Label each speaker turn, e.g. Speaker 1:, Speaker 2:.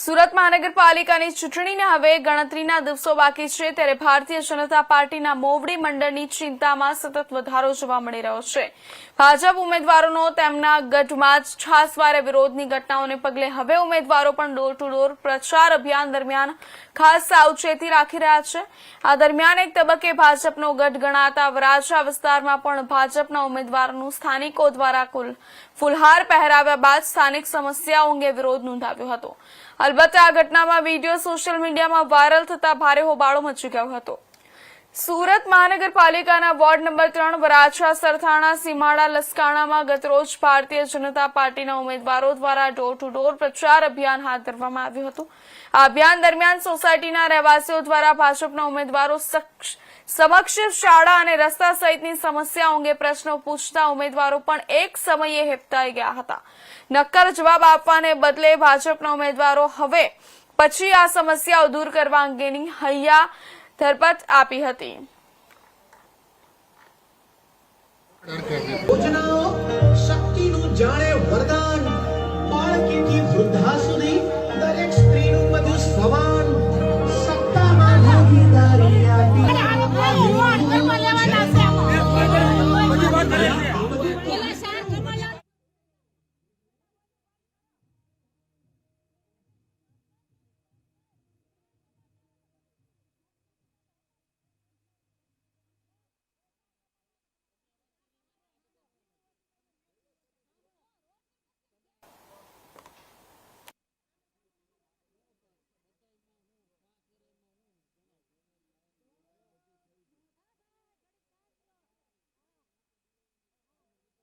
Speaker 1: સુરત મહાનગરપાલિકાની ચૂંટણીને હવે ગણતરીના દિવસો બાકી છે ત્યારે ભારતીય જનતા પાર્ટીના મોવડી મંડળની ચિંતામાં સતત વધારો જોવા મળી રહ્યો છે। ભાજપ ઉમેદવારોનો તેમના ગઢમાં જ છાસવારે વિરોધની ઘટનાઓને પગલે હવે ઉમેદવારો પણ ડોર ટુ ડોર પ્રચાર અભિયાન દરમિયાન ખાસ સાવચેતી રાખી રહ્યા છે। આ દરમિયાન એક તબક્કે ભાજપનો ગઢ ગણાતા વરાછા વિસ્તારમાં પણ ભાજપના ઉમેદવારોનું સ્થાનિકો દ્વારા ફુલહાર પહેરાવ્યા બાદ સ્થાનિક સમસ્યાઓ અંગે વિરોધ નોંધાવ્યો હતો। અલબત્ત આ ઘટનામાં વિડીયો સોશિયલ મીડિયામાં વાયરલ થતા ભારે હોબાળો મચી ગયો હતો। સુરત મહાનગરપાલિકાના વોર્ડ નંબર 3 વરાછા સરથાણા સીમાડા લસકાણામાં ગતરોજ ભારતીય જનતા પાર્ટીના ઉમેદવારો દ્વારા ડોર ટુ ડોર પ્રચાર અભિયાન હાથ ધરવામાં આવ્યું હતું। આ અભિયાન દરમિયાન સોસાયટીના રહેવાસીઓ દ્વારા ભાજપના ઉમેદવારો સમક્ષ શાળા અને રસ્તા સહિતની સમસ્યાઓ અંગે પ્રશ્નો પૂછતા ઉમેદવારો પણ એક સમયે હેબતાઈ ગયા હતા। નક્કર જવાબ આપવાને બદલે ભાજપના ઉમેદવારો હવે પછી આ સમસ્યાઓ દૂર કરવા અંગેની હૈયા ધરપત આપી હતી।
Speaker 2: યોજનાઓ શક્તિનું જાણે વરદાન, બાળકીથી વૃદ્ધા સુધી